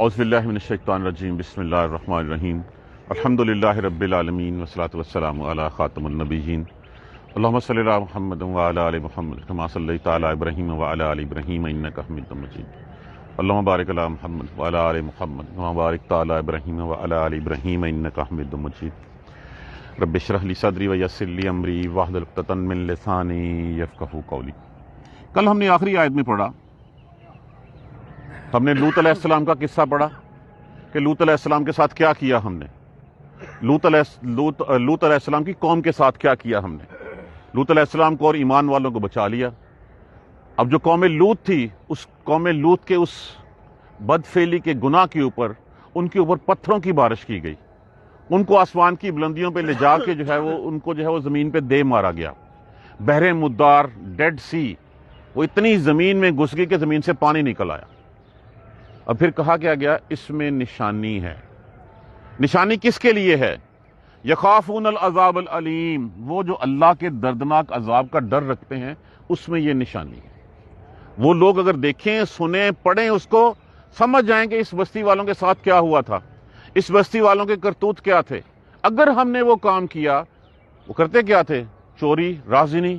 اعوذ باللہ من الشیطان الرجیم بسم اللہ الرحمن الرحیم الحمدللہ رب العالمین والصلاة والسلام علی خاتم النبیین اللہم صلی علی محمد وعلی آل محمد کما صلیت علی ابراہیم وعلی آل ابراہیم انک حمید مجید اللہم بارک علی محمد وعلی آل محمد کما بارکت علی ابراہیم وعلی آل ابراہیم انک حمید مجید رب اشرح لی صدری ویسر لی امری واحلل عقدۃ من لسانی یفقہوا قولی۔ کل ہم نے آخری آیت میں پڑھا، ہم نے لوط علیہ السلام کا قصہ پڑھا کہ لوط علیہ السلام کے ساتھ کیا کیا ہم نے، لوط علیہ السلام کی قوم کے ساتھ کیا کیا ہم نے۔ لوط علیہ السلام کو اور ایمان والوں کو بچا لیا۔ اب جو قوم لوط تھی، اس قوم لوط کے اس بدفعلی کے گناہ کے اوپر ان کے اوپر پتھروں کی بارش کی گئی، ان کو آسمان کی بلندیوں پہ لے جا کے ان کو زمین پہ دے مارا گیا۔ بحر مدار، ڈیڈ سی، وہ اتنی زمین میں گھس گئی کہ زمین سے پانی نکل آیا۔ اب پھر کہا کیا گیا، اس میں نشانی ہے۔ نشانی کس کے لیے ہے؟ یخافون العذاب العلیم، وہ جو اللہ کے دردناک عذاب کا ڈر رکھتے ہیں، اس میں یہ نشانی ہے۔ وہ لوگ اگر دیکھیں، سنیں، پڑھیں، اس کو سمجھ جائیں کہ اس بستی والوں کے ساتھ کیا ہوا تھا، اس بستی والوں کے کرتوت کیا تھے۔ اگر ہم نے وہ کام کیا، وہ کرتے کیا تھے؟ چوری، رازنی،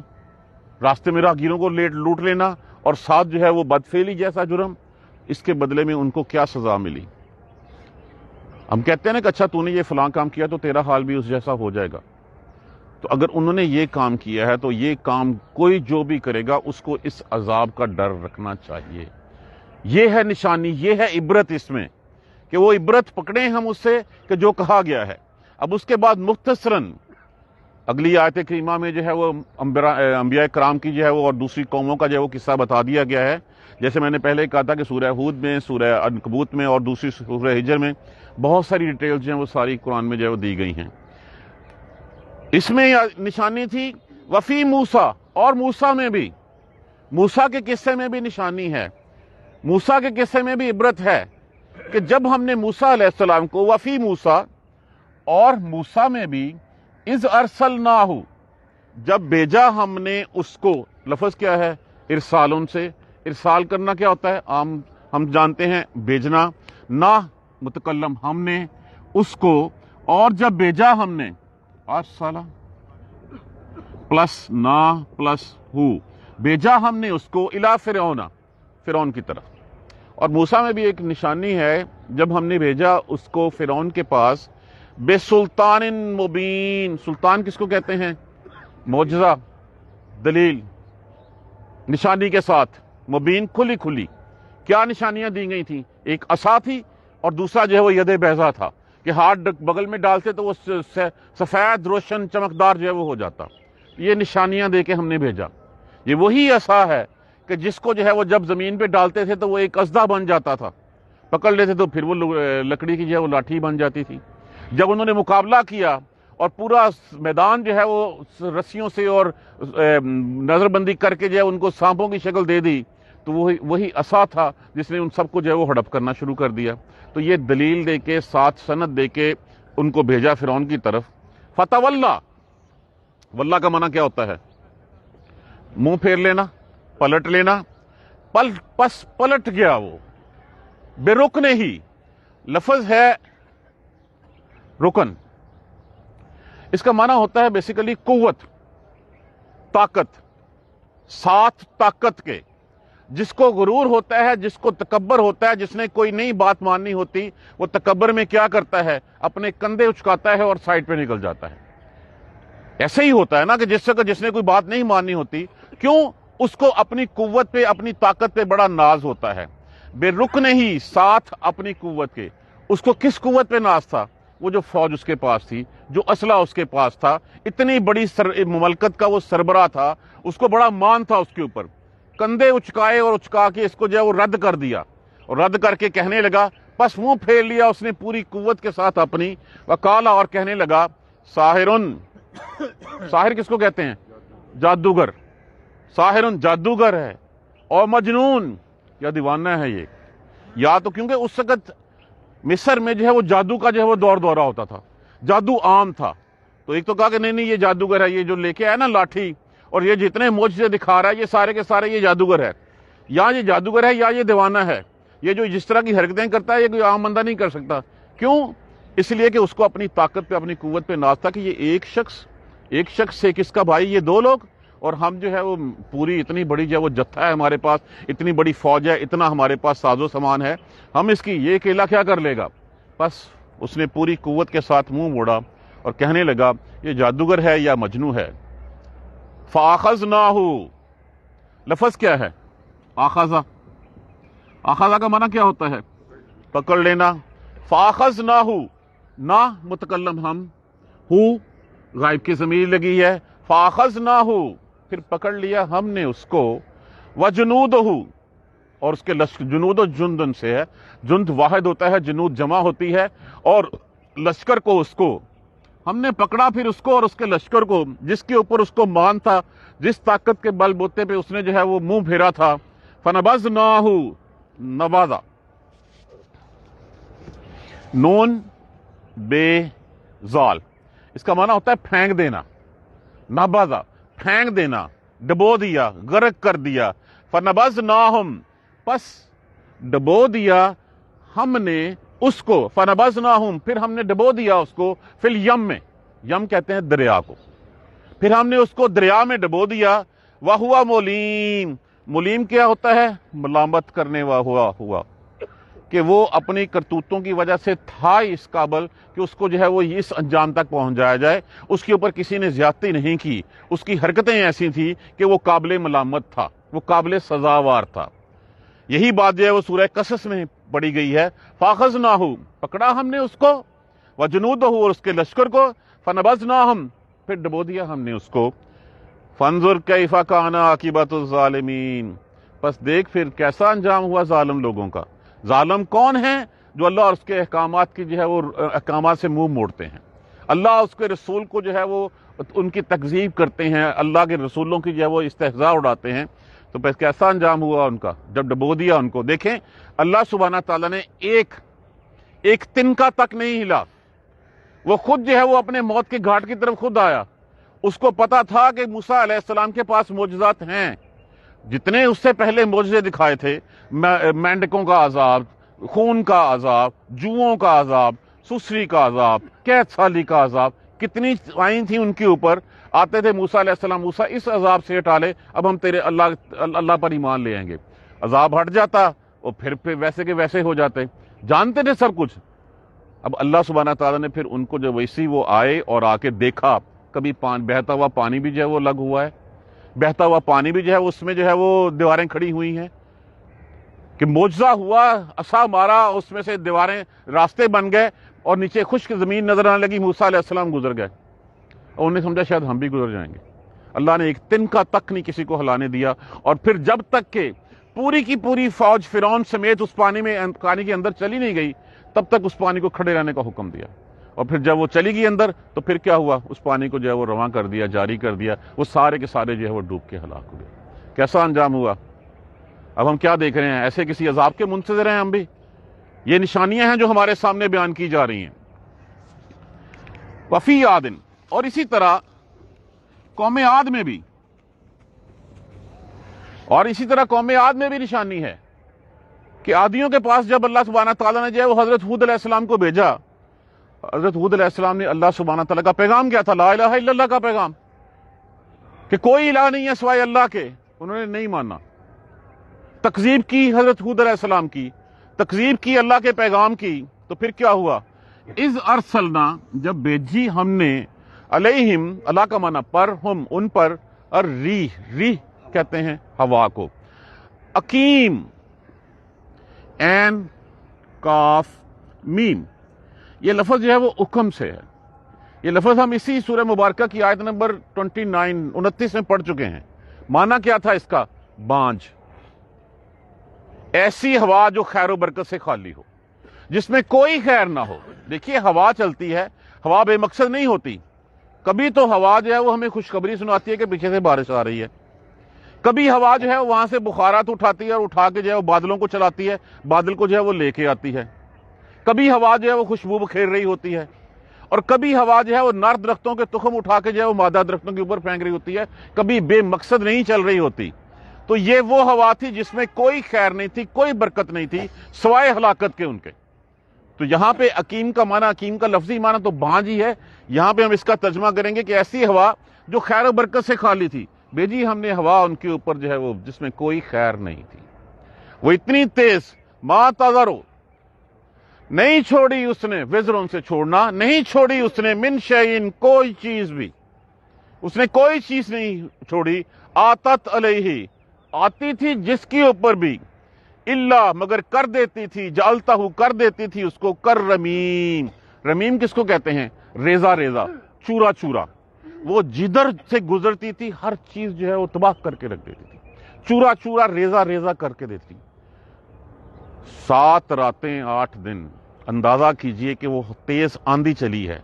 راستے میں راہگیروں کو لوٹ لینا، اور ساتھ وہ بدفعلی جیسا جرم۔ اس کے بدلے میں ان کو کیا سزا ملی؟ ہم کہتے ہیں نا کہ اچھا تو نے یہ فلاں کام کیا تو تیرا حال بھی اس جیسا ہو جائے گا۔ تو اگر انہوں نے یہ کام کیا ہے تو یہ کام کوئی جو بھی کرے گا اس کو اس عذاب کا ڈر رکھنا چاہیے۔ یہ ہے نشانی، یہ ہے عبرت اس میں، کہ وہ عبرت پکڑیں ہم اس سے کہ جو کہا گیا ہے۔ اب اس کے بعد مختصراً اگلی آیت کریمہ میں وہ انبیاء کرام کی اور دوسری قوموں کا وہ قصہ بتا دیا گیا ہے۔ جیسے میں نے پہلے کہا تھا کہ سورہ ہود میں، سورہ عنکبوت میں اور دوسری سورہ ہجر میں بہت ساری ڈیٹیلز وہ ساری قرآن میں وہ دی گئی ہیں۔ اس میں نشانی تھی وفی موسیٰ، اور موسیٰ میں بھی، موسیٰ کے قصے میں بھی نشانی ہے، موسیٰ کے قصے میں بھی عبرت ہے کہ جب ہم نے موسیٰ علیہ السلام کو وفی موسیٰ، اور موسیٰ میں بھی اذ ارسلناہ، جب بھیجا ہم نے اس کو، لفظ کیا ہے؟ ارسالن سے۔ ارسال کرنا کیا ہوتا ہے؟ ہم جانتے ہیں بھیجنا، نہ متکلم، ہم نے اس کو، اور جب بھیجا ہم نے، ارسلہ پلس نہ پلس ہو، بھیجا ہم نے اس کو الی فرعون کی طرف۔ اور موسیٰ میں بھی ایک نشانی ہے، جب ہم نے بھیجا اس کو فرعون کے پاس بے سلطان مبین۔ سلطان کس کو کہتے ہیں؟ معجزہ، دلیل، نشانی کے ساتھ، مبین، کھلی کھلی۔ کیا نشانیاں دی گئی تھیں؟ ایک عصا تھی، اور دوسرا وہ ید بیضا تھا کہ ہاتھ بغل میں ڈالتے تو وہ سفید روشن چمکدار وہ ہو جاتا۔ یہ نشانیاں دے کے ہم نے بھیجا۔ یہ وہی عصا ہے کہ جس کو وہ جب زمین پہ ڈالتے تھے تو وہ ایک اژدھا بن جاتا تھا، پکڑ لیتے تو پھر وہ لکڑی کی وہ لاٹھی بن جاتی تھی۔ جب انہوں نے مقابلہ کیا اور پورا میدان وہ رسیوں سے اور نظر بندی کر کے ان کو سانپوں کی شکل دے دی، تو وہی عصا تھا جس نے ان سب کو وہ ہڑپ کرنا شروع کر دیا۔ تو یہ دلیل دے کے، ساتھ سند دے کے ان کو بھیجا فرعون کی طرف۔ فتولا، واللہ کا معنی کیا ہوتا ہے؟ منہ پھیر لینا، پلٹ لینا۔ پس پلٹ گیا وہ، بے رکن ہی، لفظ ہے رکن، اس کا معنی ہوتا ہے بیسیکلی قوت، طاقت، ساتھ طاقت کے۔ جس کو غرور ہوتا ہے، جس کو تکبر ہوتا ہے، جس نے کوئی نئی بات ماننی ہوتی، وہ تکبر میں کیا کرتا ہے؟ اپنے کندھے اچکاتا ہے اور سائڈ پہ نکل جاتا ہے۔ ایسے ہی ہوتا ہے نا کہ جس نے کوئی بات نہیں ماننی ہوتی، کیوں؟ اس کو اپنی قوت پہ، اپنی طاقت پہ بڑا ناز ہوتا ہے۔ بے رکن ہی، ساتھ اپنی قوت کے۔ اس کو کس قوت پہ ناز تھا؟ وہ جو فوج اس کے پاس تھی، جو اسلحہ اس کے پاس تھا، اتنی بڑی مملکت کا وہ سربراہ تھا، اس کو بڑا مان تھا اس کے اوپر۔ کندھے اچکائے اور اچکا کے اس کو وہ رد کر دیا، اور رد کر کے کہنے لگا، پس منہ پھیر لیا اس نے پوری قوت کے ساتھ اپنی، وقالا، اور کہنے لگا، ساحرن، ساحر کس کو کہتے ہیں؟ جادوگر۔ ساحرن جادوگر ہے، اور مجنون، یا دیوانہ ہے یہ۔ یا تو کیونکہ اس وقت مصر میں وہ جادو کا وہ دور دورہ ہوتا تھا، جادو عام تھا۔ تو ایک تو کہا کہ نہیں یہ جادوگر ہے، یہ جو لے کے آیا نا لاٹھی اور یہ جتنے معجزے دکھا رہا ہے، یہ سارے کے سارے یہ جادوگر ہے، یا یہ جادوگر ہے یا یہ دیوانہ ہے، یہ جو جس طرح کی حرکتیں کرتا ہے یہ کوئی عام بندہ نہیں کر سکتا. کیوں؟ اس لیے کہ اس کو اپنی طاقت پہ اپنی قوت پہ ناز تھا کہ یہ ایک شخص سے کس کا بھائی یہ دو لوگ, اور ہم جو ہے وہ پوری اتنی بڑی جو ہے وہ جتھا ہے ہمارے پاس, اتنی بڑی فوج ہے, اتنا ہمارے پاس ساز و سامان ہے, ہم اس کی یہ اکیلا کیا کر لے گا. بس اس نے پوری قوت کے ساتھ منہ موڑا اور کہنے لگا یہ جادوگر ہے یا مجنو ہے. فَأَخَذْنَاهُ, لفظ کیا ہے آخذہ؟ آخذہ کا معنی کیا ہوتا ہے؟ پکڑ لینا. فَأَخَذْنَاهُ, نا متکلم ہم, ہو غائب کی ضمیر لگی ہے. فَأَخَذْنَاهُ, پھر پکڑ لیا ہم نے اس کو. وَجُنُودُهُ, اور اس کے لشکر, جنود و جندن سے ہے, جند واحد ہوتا ہے, جنود جمع ہوتی ہے, اور لشکر کو اس کو ہم نے پکڑا, پھر اس کو اور اس کے لشکر کو, جس کے اوپر اس کو مان تھا, جس طاقت کے بل بوتے پہ اس نے جو ہے وہ منہ پھیرا تھا. فَنَبَذْنَاهُ, نبازا, نون بے زال, اس کا معنی ہوتا ہے پھینک دینا. نبازا, پھینک دینا, ڈبو دیا, غرق کر دیا. فَنَبَذْنَاهُمْ, پس ڈبو دیا ہم نے اس کو. فَنَبَذْنَاهُمْ, پھر ہم نے ڈبو دیا اس کو. فی الیم میں, یم کہتے ہیں دریا کو, پھر ہم نے اس کو دریا میں ڈبو دیا. وَهُوَ مُلِيمٌ, ملیم کیا ہوتا ہے؟ ملامت کرنے ہوا کہ وہ اپنی کرتوتوں کی وجہ سے تھا اس قابل کہ اس کو جو ہے وہ اس انجام تک پہنچایا جائے. اس کے اوپر کسی نے زیادتی نہیں کی, اس کی حرکتیں ایسی تھیں کہ وہ قابل ملامت تھا, وہ قابل سزاوار تھا. یہی بات جو ہے وہ سورہ قصص میں پڑھی گئی ہے. فَأَخَذْنَاهُ, پکڑا ہم نے اس کو. وَجُنُودُهُ, اور اس کے لشکر کو. فَنَبَذْنَاهُمْ, پھر ڈبو دیا ہم نے اس کو. فَانظُرْ كَيْفَ كَانَ عَاقِبَةُ الظَّالِمِينَ, پس دیکھ پھر کیسا انجام ہوا ظالم لوگوں کا. ظالم کون ہیں؟ جو اللہ اور اس کے احکامات کی جو ہے وہ احکامات سے منہ موڑتے ہیں, اللہ اس کے رسول کو جو ہے وہ ان کی تکذیب کرتے ہیں, اللہ کے رسولوں کی جو ہے وہ استہزاء اڑاتے ہیں. تو پس کیسا انجام ہوا ان کا جب ڈبو دیا ان کو. دیکھیں اللہ سبحانہ تعالیٰ نے ایک تنکا تک نہیں ہلا. وہ خود جو ہے وہ اپنے موت کے گھاٹ کی طرف خود آیا. اس کو پتا تھا کہ موسیٰ علیہ السلام کے پاس معجزات ہیں, جتنے اس سے پہلے معجزے دکھائے تھے, مینڈکوں کا عذاب, خون کا عذاب, جوؤں کا عذاب, سسری کا عذاب, قید سالی کا عذاب, کتنی آئی تھیں ان کے اوپر. آتے تھے موسیٰ علیہ السلام, موسیٰ اس عذاب سے ہٹا لے, اب ہم تیرے اللہ پر ایمان لے آئیں گے. عذاب ہٹ جاتا اور پھر ویسے کے ویسے ہو جاتے, جانتے تھے سب کچھ. اب اللہ سبحانہ تعالیٰ نے پھر ان کو جو ویسی وہ آئے اور آ کے دیکھا, کبھی بہتا ہوا پانی بھی جو ہے وہ لگ ہوا ہے, بہتا ہوا پانی بھی جو ہے اس میں جو ہے وہ دیواریں کھڑی ہوئی ہیں, کہ معجزہ ہوا, عصا مارا, اس میں سے دیواریں راستے بن گئے, اور نیچے خشک زمین نظر آنے لگی. موسیٰ علیہ السلام گزر گئے, اور انہیں سمجھا شاید ہم بھی گزر جائیں گے. اللہ نے ایک تنکا تک نہیں کسی کو ہلانے دیا. اور پھر جب تک کہ پوری کی پوری فوج فرعون سمیت اس پانی کے اندر چلی نہیں گئی, تب تک اس پانی کو کھڑے رہنے کا حکم دیا. اور پھر جب وہ چلی گئی اندر, تو پھر کیا ہوا, اس پانی کو جو ہے وہ رواں کر دیا, جاری کر دیا. وہ سارے کے سارے جو ہے وہ ڈوب کے ہلاک ہو گئے. کیسا انجام ہوا. اب ہم کیا دیکھ رہے ہیں؟ ایسے کسی عذاب کے منتظر ہیں ہم بھی. یہ نشانیاں ہیں جو ہمارے سامنے بیان کی جا رہی ہیں. وفی عاد, اور اسی طرح قوم عاد میں بھی, نشانی ہے کہ عادیوں کے پاس جب اللہ سبحانہ تعالیٰ نے جو ہے وہ حضرت ہود علیہ السلام کو بھیجا, حضرت ہود علیہ السلام نے اللہ سبحانہ تعالیٰ کا پیغام کیا تھا, لا الہ الا اللہ کا پیغام, کہ کوئی الہ نہیں ہے سوائے اللہ کے. انہوں نے نہیں مانا, تکذیب کی حضرت ہود علیہ السلام کی, تکذیب کی اللہ کے پیغام کی. تو پھر کیا ہوا؟ اذ ارسلنا, جب بھیجی ہم نے, علیہم, اللہ کا معنی پر, ہم ان پر, ریح کہتے ہیں ہوا کو, اقیم, عین کاف میم, یہ لفظ جو ہے وہ حکم سے ہے. یہ لفظ ہم اسی سورہ مبارکہ کی آیت نمبر 29 میں پڑھ چکے ہیں. معنی کیا تھا اس کا؟ بانجھ, ایسی ہوا جو خیر و برکت سے خالی ہو, جس میں کوئی خیر نہ ہو. دیکھیے ہوا چلتی ہے, ہوا بے مقصد نہیں ہوتی. کبھی تو ہوا جو ہے وہ ہمیں خوشخبری سناتی ہے کہ پیچھے سے بارش آ رہی ہے, کبھی ہوا جو ہے وہاں سے بخارات اٹھاتی ہے اور اٹھا کے جو ہے وہ بادلوں کو چلاتی ہے, بادل کو جو ہے وہ لے کے آتی ہے. کبھی ہوا جو ہے وہ خوشبو بکھیر رہی ہوتی ہے, اور کبھی ہوا جو ہے وہ نر درختوں کے تخم اٹھا کے جو ہے وہ مادہ درختوں کے اوپر پھینک رہی ہوتی ہے. کبھی بے مقصد نہیں چل رہی ہوتی. تو یہ وہ ہوا تھی جس میں کوئی خیر نہیں تھی، کوئی برکت نہیں تھی سوائے ہلاکت کے ان کے۔ تو یہاں پہ عقیم کا معنی، عقیم کا لفظی معنی تو بانجھ ہی ہے، یہاں پہ ہم اس کا ترجمہ کریں گے کہ ایسی ہوا جو خیر و برکت سے خالی تھی۔ بھیجی ہم نے ہوا ان کے اوپر جو ہے وہ جس میں کوئی خیر نہیں تھی، وہ اتنی تیز، ما تذرو، نہیں چھوڑی اس نے، وزروں سے چھوڑنا، نہیں چھوڑی اس نے، من شیئن، کوئی چیز بھی، اس نے کوئی چیز نہیں چھوڑی، آتت علیہ، آتی تھی جس کے اوپر بھی، اللہ، مگر کر دیتی تھی، جعلتہ، کر دیتی تھی اس کو، کر رمیم۔ رمیم کس کو کہتے ہیں؟ ریزہ ریزہ، چورا چورا، وہ جدھر سے گزرتی تھی ہر چیز جو ہے وہ تباہ کر کے رکھ دیتی تھی، چورا چورا، ریزہ ریزہ کر کے دیتی۔ 7 راتیں 8 دن، اندازہ کیجئے کہ وہ تیز آندھی چلی ہے،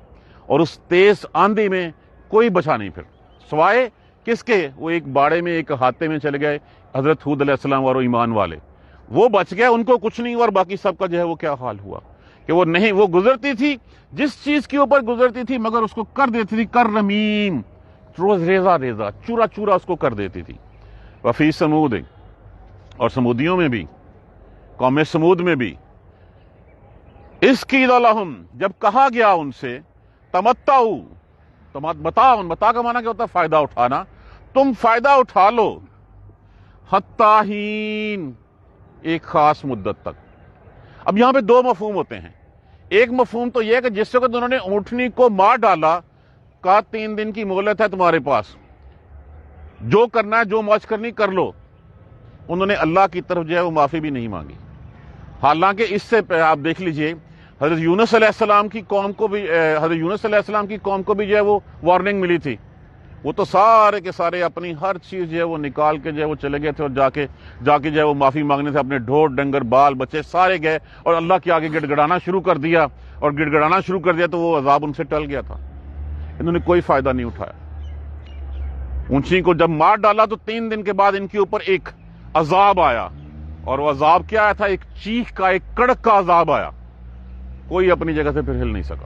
اور اس تیز آندھی میں کوئی بچا نہیں پھر، سوائے کس کے؟ وہ ایک باڑے میں، ایک احاطے میں چلے گئے حضرت ہود علیہ السلام اور ایمان والے، وہ بچ گئے، ان کو کچھ نہیں ہوا، اور باقی سب کا جو ہے وہ کیا حال ہوا کہ وہ نہیں، وہ گزرتی تھی جس چیز کے اوپر گزرتی تھی، مگر اس کو کر دیتی تھی کر رمیم، روز ریزہ ریزہ، چورا چورا اس کو کر دیتی تھی۔ وفی سمود، اور سمودیوں میں بھی، قوم سمود میں بھی، اس کی لہم، جب کہا گیا ان سے، تمتعوا، متا کا معنی کیا ہوتا ہے؟ فائدہ اٹھانا، تم فائدہ اٹھا لو، حتی حین، ایک خاص مدت تک۔ اب یہاں پہ 2 مفہوم ہوتے ہیں، ایک مفہوم تو یہ ہے کہ جس وقت انہوں نے اونٹنی کو مار ڈالا، کہا 3 دن کی مہلت ہے تمہارے پاس، جو کرنا ہے، جو موج کرنی کر لو، انہوں نے اللہ کی طرف جو ہے وہ معافی بھی نہیں مانگی۔ حالانکہ اس سے آپ دیکھ لیجئے حضرت یونس علیہ السلام کی قوم کو بھی، حضرت یونس علیہ السلام کی قوم کو بھی جو ہے وہ وارننگ ملی تھی، وہ تو سارے کے سارے اپنی ہر چیز جو ہے وہ نکال کے جو ہے وہ چلے گئے تھے، اور جا کے جو ہے وہ معافی مانگنے سے اپنے ڈھور ڈنگر بال بچے سارے گئے اور اللہ کے آگے گڑ گڑانا شروع کر دیا، اور گڑ گڑانا شروع کر دیا تو وہ عذاب ان سے ٹل گیا تھا۔ انہوں نے کوئی فائدہ نہیں اٹھایا۔ اونچی کو جب مار ڈالا تو 3 دن کے بعد ان کے اوپر ایک عذاب آیا، اور وہ عذاب کیا آیا تھا؟ ایک چیخ کا، ایک کڑک کا عذاب آیا، کوئی اپنی جگہ سے پھر ہل نہیں سکا،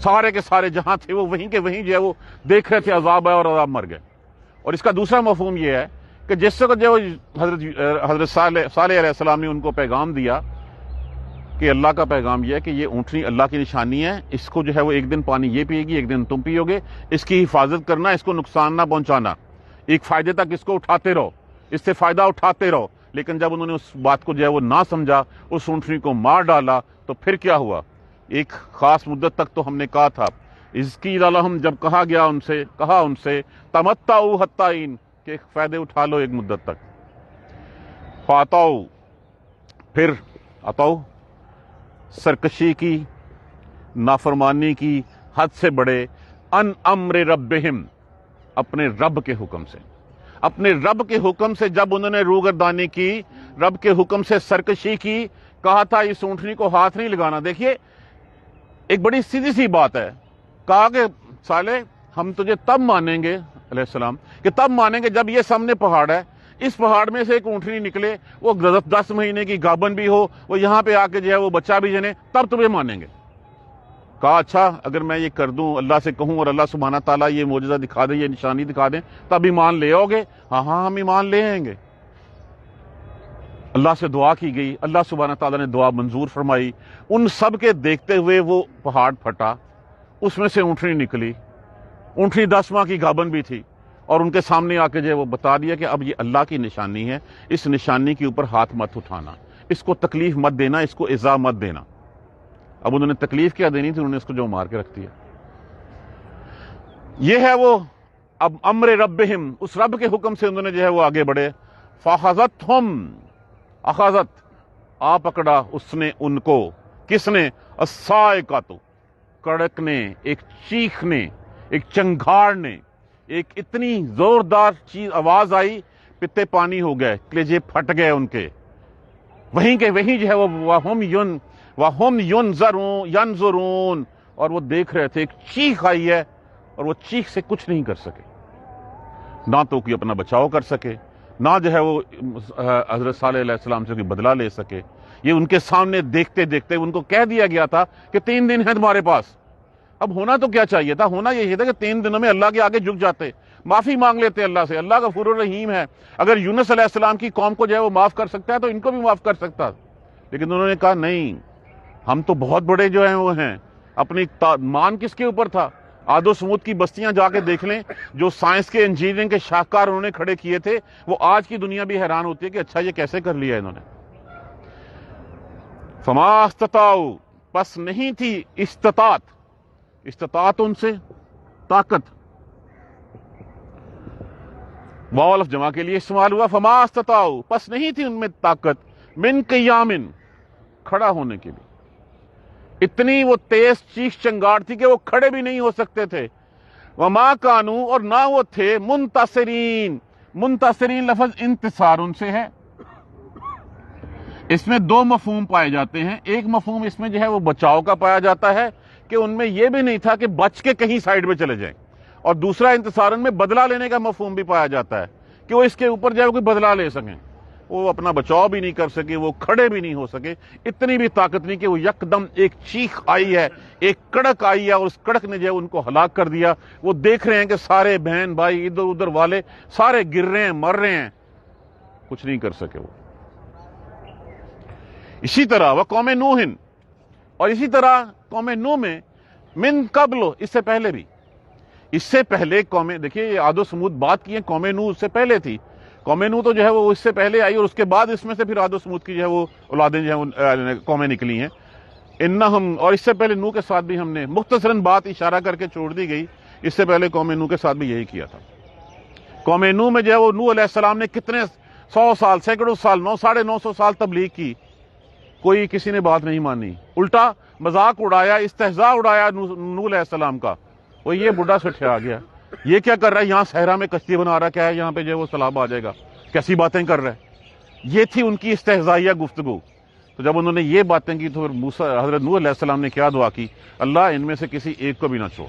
سارے کے سارے جہاں تھے وہ وہیں کے وہیں جو ہے وہ دیکھ رہے تھے عذاب آیا، اور عذاب مر گئے۔ اور اس کا دوسرا مفہوم یہ ہے کہ جس وقت جو حضرت صالح علیہ السلام نے ان کو پیغام دیا کہ اللہ کا پیغام یہ ہے کہ یہ اونٹنی اللہ کی نشانی ہے، اس کو جو ہے وہ ایک دن پانی یہ پیے گی، ایک دن تم پیو گے، اس کی حفاظت کرنا، اس کو نقصان نہ پہنچانا، ایک فائدے تک اس کو اٹھاتے رہو، اس سے فائدہ اٹھاتے رہو۔ لیکن جب انہوں نے اس بات کو جو ہے وہ نہ سمجھا، اس اونٹنی کو مار ڈالا، تو پھر کیا ہوا؟ ایک خاص مدت تک تو ہم نے کہا تھا، اس کی لہم، جب کہا ان سے تمتعوا حتی حین، کہ فائدے اٹھا لو ایک مدت تک، فاتعوا، پھر عطاؤ، سرکشی کی، نافرمانی کی، حد سے بڑے، ان امر ربہم، اپنے رب کے حکم سے، اپنے رب کے حکم سے جب انہوں نے روگردانی کی، رب کے حکم سے سرکشی کی، کہا تھا اس اونٹنی کو ہاتھ نہیں لگانا۔ دیکھیے ایک بڑی سیدھی سی بات ہے، کہا کہ صالح ہم تجھے تب مانیں گے علیہ السلام، کہ تب مانیں گے جب یہ سامنے پہاڑ ہے، اس پہاڑ میں سے ایک اونٹنی نکلے، وہ 10 مہینے کی گابن بھی ہو، وہ یہاں پہ آ کے جو ہے وہ بچہ بھی جنے، تب تمہیں مانیں گے۔ کہا اچھا اگر میں یہ کر دوں، اللہ سے کہوں، اور اللہ سبحانہ تعالیٰ یہ معجزہ دکھا دے، یہ نشانی دکھا دیں، تب ایمان لے آؤ گے؟ ہاں ہم ایمان لے آئیں گے۔ اللہ سے دعا کی گئی، اللہ سبحانہ تعالیٰ نے دعا منظور فرمائی، ان سب کے دیکھتے ہوئے وہ پہاڑ پھٹا، اس میں سے اونٹنی نکلی، اونٹنی 10 ماہ کی گابن بھی تھی، اور ان کے سامنے آ کے جو ہے وہ بتا دیا کہ اب یہ اللہ کی نشانی ہے، اس نشانی کے اوپر ہاتھ مت اٹھانا، اس کو تکلیف مت دینا، اس کو ایذا مت دینا۔ اب انہوں نے تکلیف کیا دینی تھی، انہوں نے اس کو جو مار کے رکھ دیا۔ یہ ہے وہ اب امر ربہم، اس رب کے حکم سے انہوں نے جو ہے وہ آگے بڑھے۔ فاخذتہم، اخذت، آ پکڑا اس نے ان کو، کس نے؟ الصاعقۃ، کڑک نے، ایک چیخ نے، ایک چنگھاڑ نے، ایک اتنی زوردار چیز آواز آئی، پتے پانی ہو گئے، کلیجے پھٹ گئے ان کے، وہیں کے وہیں جو ہے وہ وَهُمْ يَنظُرُونَ، اور وہ دیکھ رہے تھے، ایک چیخ آئی ہے، اور وہ چیخ سے کچھ نہیں کر سکے، نہ تو کوئی اپنا بچاؤ کر سکے، نہ جو ہے وہ حضرت صالح علیہ السلام سے کوئی بدلہ لے سکے۔ یہ ان کے سامنے دیکھتے دیکھتے ان کو کہہ دیا گیا تھا کہ 3 دن ہیں تمہارے پاس، اب ہونا تو کیا چاہیے تھا؟ ہونا یہ تھا کہ 3 دنوں میں اللہ کے آگے جھک جاتے، معافی مانگ لیتے اللہ سے۔ اللہ غفور الرحیم ہے، اگر یونس علیہ السلام کی قوم کو جو ہے وہ معاف کر سکتا ہے تو ان کو بھی معاف کر سکتا، لیکن انہوں نے کہا نہیں، ہم تو بہت بڑے جو ہیں وہ ہیں۔ اپنی مان کس کے اوپر تھا؟ عاد و سمود کی بستیاں جا کے دیکھ لیں، جو سائنس کے انجینئرنگ کے شاہکار انہوں نے کھڑے کیے تھے، وہ آج کی دنیا بھی حیران ہوتی ہے کہ اچھا یہ کیسے کر لیا انہوں نے۔ فما استطاعوا، پس نہیں تھی استطاعت ان سے طاقت، واو الف جمع کے لیے استعمال ہوا، فما استطاعوا، پس نہیں تھی ان میں طاقت، من قیام، کھڑا ہونے کے لیے۔ اتنی وہ تیز چیخ چنگاڑ تھی کہ وہ کھڑے بھی نہیں ہو سکتے تھے۔ وما کانوا، اور نہ وہ تھے منتصرین، منتصرین لفظ انتصار ان سے ہے۔ اس میں 2 مفہوم پائے جاتے ہیں۔ ایک مفہوم اس میں جو ہے وہ بچاؤ کا پایا جاتا ہے کہ ان میں یہ بھی نہیں تھا کہ بچ کے کہیں سائڈ میں چلے جائیں، اور دوسرا انتصارن میں بدلہ لینے کا مفہوم بھی پایا جاتا ہے کہ وہ اس کے اوپر جو ہے کوئی بدلہ لے سکیں۔ وہ اپنا بچاؤ بھی نہیں کر سکے، وہ کھڑے بھی نہیں ہو سکے، اتنی بھی طاقت نہیں کہ وہ یکدم ایک چیخ آئی ہے، ایک کڑک آئی ہے، اور اس کڑک نے جو ہے ان کو ہلاک کر دیا۔ وہ دیکھ رہے ہیں کہ سارے بہن بھائی ادھر ادھر والے سارے گر رہے ہیں، مر رہے ہیں، کچھ نہیں کر سکے وہ۔ اسی طرح وہ قوم نوح، اور اسی طرح قوم نوح میں من قبل، اس سے پہلے بھی، اس سے پہلے قومیں، دیکھیے یہ عاد و سمود بات کی ہے، قوم نوح اس سے پہلے تھی۔ قوم نوح تو جو ہے وہ اس سے پہلے آئی، اور اس کے بعد اس میں سے پھر عاد و سمود کی جو ہے وہ اولادیں جو ہے قومیں نکلی ہیں۔ انہم، اور اس سے پہلے نوح کے ساتھ بھی ہم نے مختصراً بات اشارہ کر کے چھوڑ دی گئی، اس سے پہلے قوم نوح کے ساتھ بھی یہی کیا تھا۔ قوم نوح میں جو ہے وہ نوح علیہ السلام نے کتنے 100 سال، سینکڑوں سال، 900 سال تبلیغ کی، کوئی کسی نے بات نہیں مانی، الٹا مذاق اڑایا، استہزاء اڑایا نوح علیہ السلام کا۔ وہ یہ بڈھا سٹھیا آ گیا، یہ کیا کر رہا ہے یہاں صحرا میں کشتی بنا رہا ہے، کیا ہے یہاں پہ جو ہے وہ سیلاب آ جائے گا، کیسی باتیں کر رہا ہے۔ یہ تھی ان کی استہزائیہ گفتگو۔ تو جب انہوں نے یہ باتیں کی تو پھر حضرت نوح علیہ السلام نے کیا دعا کی؟ اللہ ان میں سے کسی ایک کو بھی نہ چھوڑ،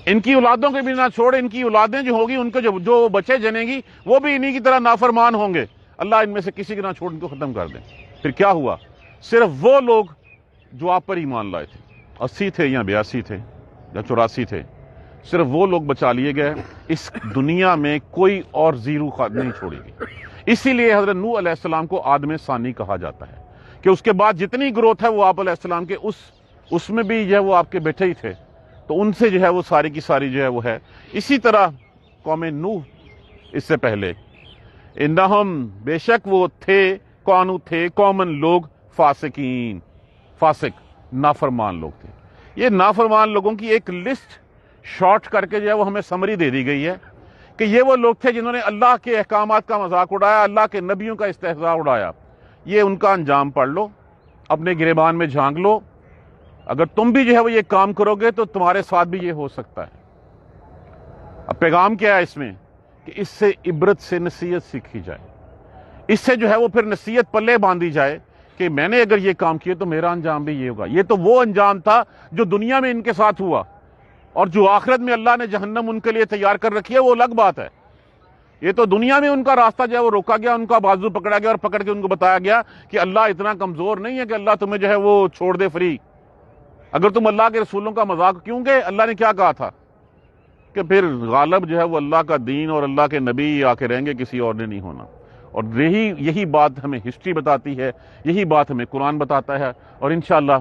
ان کی اولادوں کو بھی نہ چھوڑ، ان کی اولادیں جو ہوگی ان کو جو بچے جنیں گی وہ بھی انہی کی طرح نافرمان ہوں گے، اللہ ان میں سے کسی کے نہ چھوڑ، ان کو ختم کر دیں۔ پھر کیا ہوا؟ صرف وہ لوگ جو آپ پر ایمان لائے تھے، 80 تھے یا 82 تھے یا 84 تھے، صرف وہ لوگ بچا لیے گئے۔ اس دنیا میں کوئی اور زیرو نہیں چھوڑی گئی۔ اسی لیے حضرت نوح علیہ السلام کو آدم ثانی کہا جاتا ہے کہ اس کے بعد جتنی گروتھ ہے وہ آپ علیہ السلام کے اس میں بھی جو ہے وہ آپ کے بیٹے ہی تھے، تو ان سے جو ہے وہ ساری کی ساری جو ہے وہ ہے۔ اسی طرح قوم نوح اس سے پہلے، انہم، بے شک وہ تھے، کونو تھے، قومن لوگ، فاسقین، فاسق نافرمان لوگ تھے۔ یہ نافرمان لوگوں کی ایک لسٹ شارٹ کر کے جو ہے وہ ہمیں سمری دے دی گئی ہے کہ یہ وہ لوگ تھے جنہوں نے اللہ کے احکامات کا مذاق اڑایا، اللہ کے نبیوں کا استہزاء اڑایا۔ یہ ان کا انجام پڑھ لو، اپنے گریبان میں جھانک لو، اگر تم بھی جو ہے وہ یہ کام کرو گے تو تمہارے ساتھ بھی یہ ہو سکتا ہے۔ اب پیغام کیا ہے اس میں؟ کہ اس سے عبرت سے نصیحت سیکھی جائے، اس سے جو ہے وہ پھر نصیحت پلے باندھی جائے کہ میں نے اگر یہ کام کیے تو میرا انجام بھی یہ ہوگا۔ یہ تو وہ انجام تھا جو دنیا میں ان کے ساتھ ہوا، اور جو آخرت میں اللہ نے جہنم ان کے لیے تیار کر رکھی ہے وہ الگ بات ہے۔ یہ تو دنیا میں ان کا راستہ جو ہے وہ روکا گیا، ان کا بازو پکڑا گیا اور پکڑ کے ان کو بتایا گیا کہ اللہ اتنا کمزور نہیں ہے کہ اللہ تمہیں جو ہے وہ چھوڑ دے فری۔ اگر تم اللہ کے رسولوں کا مذاق، کیونکہ اللہ نے کیا کہا تھا کہ پھر غالب جو ہے وہ اللہ کا دین اور اللہ کے نبی آ کے رہیں گے، کسی اور نے نہیں ہونا۔ اور یہی بات ہمیں ہسٹری بتاتی ہے، یہی بات ہمیں قرآن بتاتا ہے، اور انشاءاللہ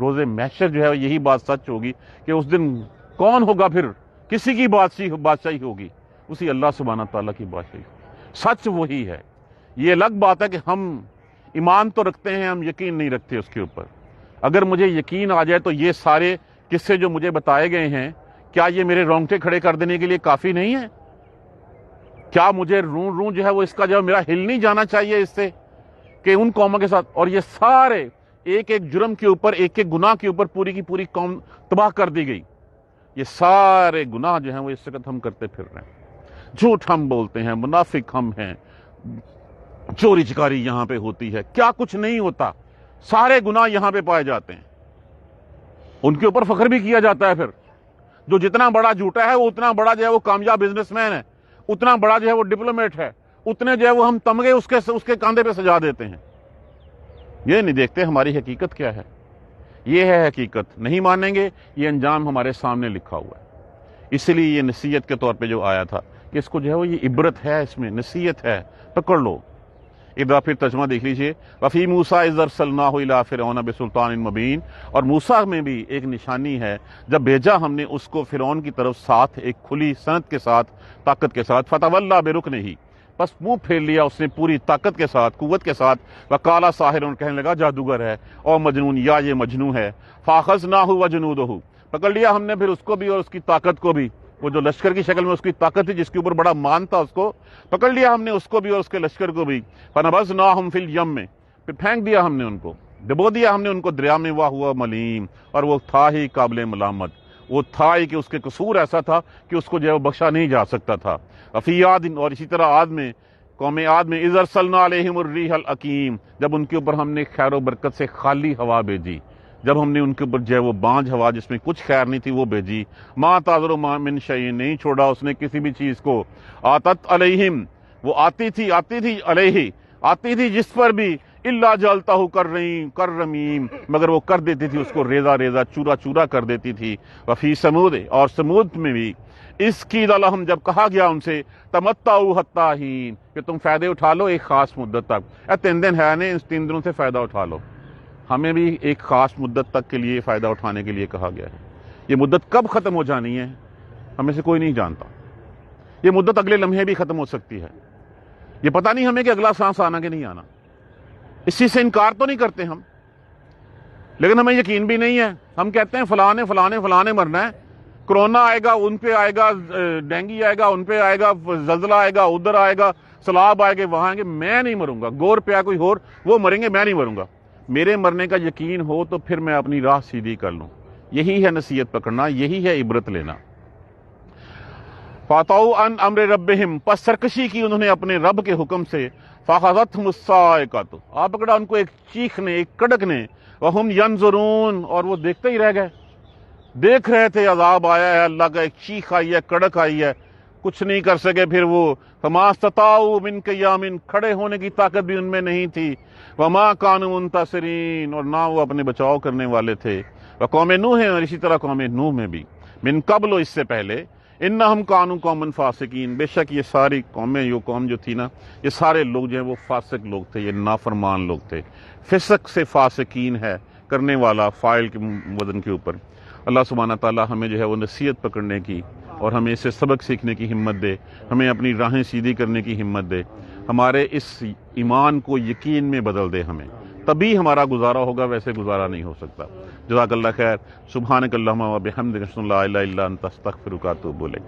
روز محشر جو ہے یہی بات سچ ہوگی کہ اس دن کون ہوگا؟ پھر کسی کی بادشاہی ہوگی؟ اسی اللہ سبحانہ تعالیٰ کی بادشاہی ہوگی۔ سچ وہی ہے۔ یہ الگ بات ہے کہ ہم ایمان تو رکھتے ہیں، ہم یقین نہیں رکھتے اس کے اوپر۔ اگر مجھے یقین آ جائے تو یہ سارے قصے جو مجھے بتائے گئے ہیں، کیا یہ میرے رونگٹے کھڑے کر دینے کے لیے کافی نہیں ہے؟ کیا مجھے روں جو ہے وہ اس کا جو میرا ہل نہیں جانا چاہیے اس سے کہ ان قوموں کے ساتھ، اور یہ سارے ایک ایک جرم کے اوپر، ایک ایک گناہ کے اوپر پوری کی پوری قوم تباہ کر دی گئی۔ یہ سارے گناہ جو ہیں وہ اس وقت ہم کرتے پھر رہے ہیں، جھوٹ ہم بولتے ہیں، منافق ہم ہیں، چوری چکاری یہاں پہ ہوتی ہے، کیا کچھ نہیں ہوتا، سارے گناہ یہاں پہ پائے جاتے ہیں۔ ان کے اوپر فخر بھی کیا جاتا ہے، پھر جو جتنا بڑا جھوٹا ہے وہ اتنا بڑا جو ہے وہ کامیاب بزنس مین ہے، اتنا بڑا جو ہے وہ ڈپلومیٹ ہے، اتنے جو ہے وہ ہم تمغے اس کے کاندھے پہ سجا دیتے ہیں۔ یہ نہیں دیکھتے ہماری حقیقت کیا ہے۔ یہ ہے حقیقت، نہیں مانیں گے، یہ انجام ہمارے سامنے لکھا ہوا ہے۔ اسی لیے یہ نصیحت کے طور پہ جو آیا تھا کہ اس کو جو ہے وہ یہ عبرت ہے، اس میں نصیحت ہے، پکڑ لو۔ ادھر پھر ترجمہ دیکھ لیجئے، وفی موسیٰ اذ ارسلناہ الی فرعون بسلطان مبین، اور موسیٰ میں بھی ایک نشانی ہے جب بھیجا ہم نے اس کو فرعون کی طرف ساتھ ایک کھلی سند کے ساتھ، طاقت کے ساتھ، فتولی برکنہ، بس منہ پھیر لیا اس نے پوری طاقت کے ساتھ، قوت کے ساتھ، وقال ساحر، کہنے لگا جادوگر ہے، اور مجنون، یا یہ مجنون ہے، فاخذناہ وجنودہ، پکڑ لیا ہم نے پھر اس کو بھی اور اس کی طاقت کو بھی، وہ جو لشکر کی شکل میں اس کی طاقت تھی جس کے اوپر بڑا مان تھا، اس کو پکڑ لیا ہم نے، اس کو بھی اور اس کے لشکر کو بھی، فنبذناہم فی الیم، پھر پھینک دیا ہم نے ان کو، ڈبو دیا ہم نے ان کو دریا میں، وہو ملیم، اور وہ تھا ہی قابل ملامت، وہ تھا ہی کہ اس کے قصور ایسا تھا کہ اس کو جو ہے وہ بخشا نہیں جا سکتا تھا۔ وفی عاد، اور اسی طرح عاد میں، قوم عاد میں، اذ ارسلنا علیہم الریح الاقیم، جب ان کے اوپر ہم نے خیر و برکت سے خالی ہوا بھیجی، جب ہم نے ان کے اوپر جو ہے وہ بانجھ ہوا جس میں کچھ خیر نہیں تھی وہ بھیجی، ما تعذر ما من شیء، نہیں چھوڑا اس نے کسی بھی چیز کو، آتت علیہم، وہ آتی تھی علیہ، آتی تھی جس پر بھی، الا جعلتہ کررمیم، مگر وہ کر دیتی تھی اس کو ریزہ ریزہ، چورا چورا کر دیتی تھی۔ وفی سمود، اور سمود میں بھی، اس کی لہم، جب کہا گیا ان سے، تمتعوا حتی حین، کہ تم فائدے اٹھا لو ایک خاص مدت تک، 3 دن ہے نہیں، اس 3 دنوں سے فائدہ اٹھا لو۔ ہمیں بھی ایک خاص مدت تک کے لیے فائدہ اٹھانے کے لیے کہا گیا ہے۔ یہ مدت کب ختم ہو جانی ہے ہمیں سے کوئی نہیں جانتا، یہ مدت اگلے لمحے بھی ختم ہو سکتی ہے، یہ پتہ نہیں ہمیں کہ اگلا سانس آنا کہ نہیں آنا، اس چیز سے انکار تو نہیں کرتے ہم، لیکن ہمیں یقین بھی نہیں ہے۔ ہم کہتے ہیں فلانے مرنا ہے، کرونا آئے گا ان پہ آئے گا، ڈینگی آئے گا ان پہ آئے گا، زلزلہ آئے گا ادھر آئے گا، سیلاب آئے گا وہاں آئیں گے، میں نہیں مروں گا، گور پہ آئے کوئی اور وہ مریں گے، میں نہیں مروں گا۔ میرے مرنے کا یقین ہو تو پھر میں اپنی راہ سیدھی کر لوں، یہی ہے نصیحت پکڑنا، یہی ہے عبرت لینا۔ فَعَتَوْا عَنْ أَمْرِ رَبِّهِمْ، پس سرکشی کی انہوں نے اپنے رب کے حکم سے، فَأَخَذَتْهُمُ الصَّاعِقَةُ، آ پکڑا ان کو ایک چیخ نے، ایک کڑک نے، وَهُمْ يَنظُرُونَ، اور وہ دیکھتے ہی رہ گئے، دیکھ رہے تھے عذاب آیا ہے، اللہ کا ایک چیخ آئی ہے، کڑک آئی ہے، کچھ نہیں کر سکے پھر وہ، فَمَا اسْتَطَاعُوا مِنْ قِيَامٍ، کھڑے ہونے کی طاقت بھی ان میں نہیں تھی، وَمَا كَانُوا مُنْتَصِرِينَ، اور نہ وہ اپنے بچاؤ کرنے والے تھے۔ وقوم نوح، اور اسی طرح قوم نوح میں بھی، من قبل، اس سے پہلے، انہم کانوا قوما فاسقین، بے شک یہ ساری قومیں، یہ قوم جو تھی نا، یہ سارے لوگ جو ہیں وہ فاسق لوگ تھے، یہ نافرمان لوگ تھے۔ فسق سے فاسقین ہے، کرنے والا، فاعل کے وزن کے اوپر۔ اللہ سبحانہ تعالیٰ ہمیں جو ہے وہ نصیحت پکڑنے کی اور ہمیں اسے سبق سیکھنے کی ہمت دے، ہمیں اپنی راہیں سیدھی کرنے کی ہمت دے، ہمارے اس ایمان کو یقین میں بدل دے ہمیں، تبھی ہمارا گزارا ہوگا، ویسے گزارا نہیں ہو سکتا۔ جزاک اللہ خیر۔ سبحانک اللہم و بحمدک، اشہد ان لا الہ الا انت، استغفرک و اتوب الیک۔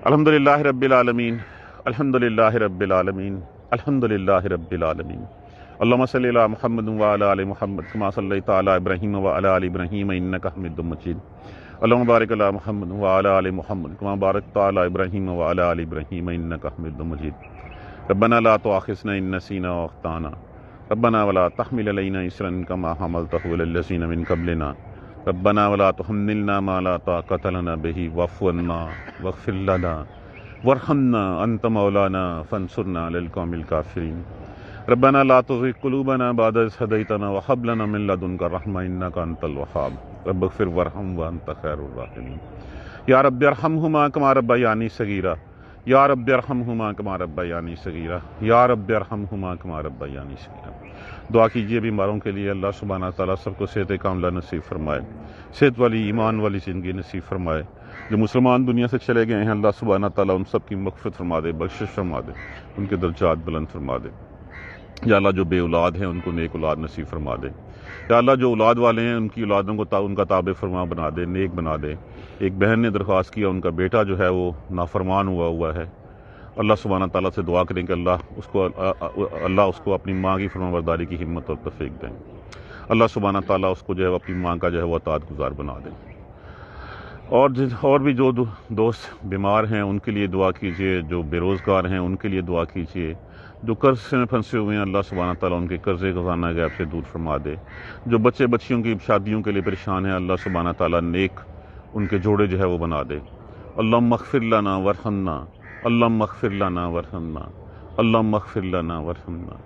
الحمدللہ رب العالمین، الحمدللہ رب العالمین، الحمدللہ رب العالمین۔ اللہم صلی علی محمد وعلی آل محمد کما صلیت علی ابراہیم وعلی آل ابراہیم انک حمید مجید۔ اللہم بارک علی محمد وعلی آل محمد کما بارکت علی ابراہیم وعلی آل ابراہیم انک حمید مجید۔ ربنا لا تؤاخذنا ان نسینا واخطأنا، ربنا ولا تحمل علينا إصرا كما حملته على الذين من قبلنا، ربنا ولا تحملنا ما لا طاقة لنا به، واعف عنا واغفر لنا وارحمنا أنت مولانا فانصرنا على القوم الكافرين۔ ربنا لا تزغ قلوبنا بعد إذ هديتنا وهب لنا من لدنك رحمة إنك أنت الوهاب، رب اغفر وارحم وأنت خير الراحمين۔ یا رب ارحمهما كما ربياني صغيرا، یا رب ارحمہما کما ربیانی صغیرہ، یا رب ارحمہما کما ربیانی صغیرہ۔ دعا کیجئے بیماروں کے لیے، اللہ سبحانہ تعالیٰ سب کو صحت کاملہ نصیب فرمائے، صحت والی ایمان والی زندگی نصیب فرمائے۔ جو مسلمان دنیا سے چلے گئے ہیں، اللہ سبحانہ تعالیٰ ان سب کی مغفرت فرما دے، بخشش فرما دے، ان کے درجات بلند فرما دے۔ یا اللہ جو بے اولاد ہیں ان کو نیک اولاد نصیب فرما دے۔ یا اللہ جو اولاد والے ہیں ان کی اولادوں کو ان کا تابع فرما بنا دے، نیک بنا دے۔ ایک بہن نے درخواست کیا، ان کا بیٹا جو ہے وہ نافرمان ہوا ہے، اللہ سبحانہ تعالیٰ سے دعا کریں کہ اللہ اس کو اپنی ماں کی فرما برداری کی ہمت اور توفیق دیں، اللہ سبحانہ تعالیٰ اس کو جو ہے اپنی ماں کا جو ہے وہ اطاعت گزار بنا دیں۔ اور بھی جو دوست بیمار ہیں ان کے لیے دعا کیجیے، جو بے روزگار ہیں ان کے لیے دعا کیجیے، جو قرض میں پھنسے ہوئے ہیں اللہ سبحانہ تعالیٰ ان کے قرضے خزانہ غیب سے دور فرما دے، جو بچے بچیوں کی شادیوں کے لیے پریشان ہیں اللہ سبحانہ تعالیٰ نیک ان کے جوڑے جو ہے وہ بنا دے۔ اللہم اغفر لنا وارحمنا، اللہم اغفر لنا وارحمنا، اللہم اغفر لنا وارحمنا،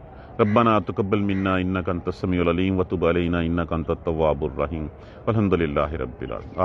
ربنا تقبل منا انك انت السميع العليم وتب علينا انك انت التواب الرحيم والحمد لله رب العالمين.